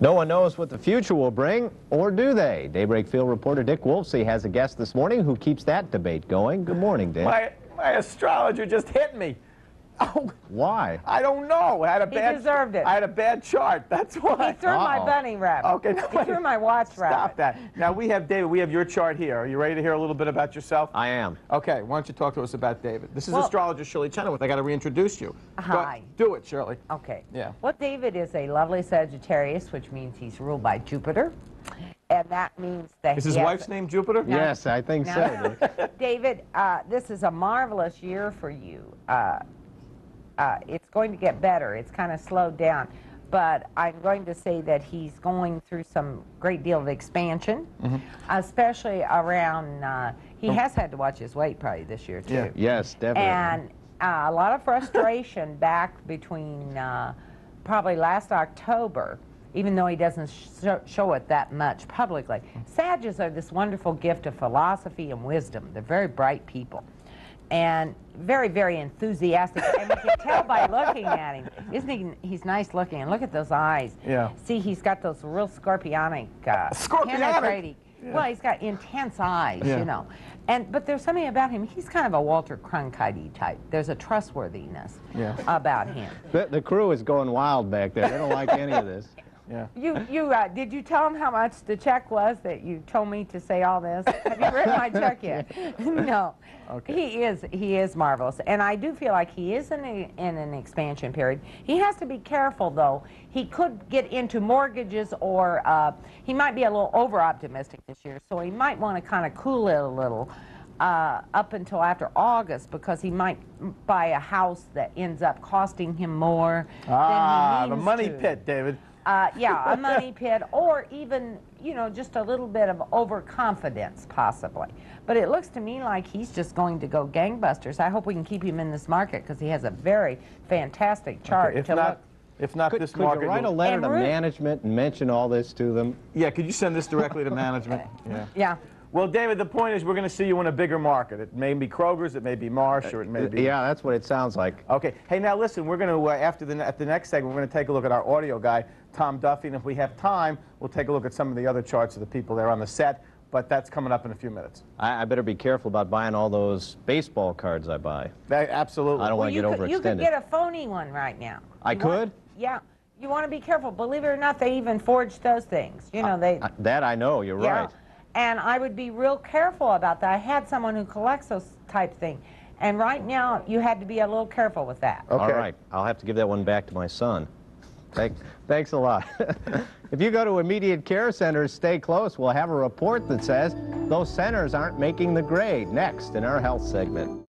No one knows what the future will bring, or do they? Daybreak Field reporter Dick Wolfsey has a guest this morning who keeps that debate going. Good morning, Dick. My astrologer just hit me. Oh, why? I don't know. He deserved it. I had a bad chart. That's why. He threw my bunny rabbit. Okay, no, he threw my watch rabbit. Stop that. Now we have David. We have your chart here. Are you ready to hear a little bit about yourself? I am. Okay. Why don't you talk to us about David? This is Astrologer Shirley Chenoweth. I got to reintroduce you. Hi. Do it, Shirley. Okay. Yeah. Well, David is a lovely Sagittarius, which means he's ruled by Jupiter. And that means that is his wife's name Jupiter? Yes, I think so. David, this is a marvelous year for you. It's going to get better. It's kind of slowed down. But I'm going to say that he's going through some great deal of expansion, especially around, he has had to watch his weight probably this year, too. Yeah. Yes, definitely. And a lot of frustration back between probably last October, even though he doesn't show it that much publicly. Sages are this wonderful gift of philosophy and wisdom. They're very bright people. And very, very enthusiastic, and we can tell by looking at him. Isn't he? He's nice looking, and look at those eyes. Yeah. See, he's got those real scorpionic, Scorpionic? Yeah. Well, he's got intense eyes, Yeah. you know. But there's something about him. He's kind of a Walter Cronkite type. There's a trustworthiness about him. The crew is going wild back there. They don't like any of this. Yeah. Did you tell him how much the check was that you told me to say all this? Have you written my check yet? No. Okay. He is marvelous, and I do feel like he is in an expansion period. He has to be careful, though. He could get into mortgages, or he might be a little over-optimistic this year, so he might want to kind of cool it a little up until after August, because he might buy a house that ends up costing him more than he means the money to. pit, David. Yeah, a money pit, or even, you know, just a little bit of overconfidence, possibly. But it looks to me like he's just going to go gangbusters. I hope we can keep him in this market, because he has a very fantastic chart. Okay, if not this could market, you write a letter to management and mention all this to them? Yeah, could you send this directly to management? Yeah. Yeah. Well, David, the point is we're going to see you in a bigger market. It may be Kroger's, it may be Marsh, or it may be... Yeah, that's what it sounds like. Okay. Hey, now listen, we're going to, at the next segment, we're going to take a look at our audio guy, Tom Duffy, and if we have time, we'll take a look at some of the other charts of the people there on the set, but that's coming up in a few minutes. I better be careful about buying all those baseball cards I buy. Absolutely. I don't want to get overextended. You could get a phony one right now. I could? Yeah. You want to be careful. Believe it or not, they even forge those things. You know, that I know, you're right. And I would be real careful about that. I had someone who collects those type things. And right now, you had to be a little careful with that. Okay. All right. I'll have to give that one back to my son. Thanks a lot. If you go to immediate care centers, stay close. We'll have a report that says those centers aren't making the grade. Next in our health segment.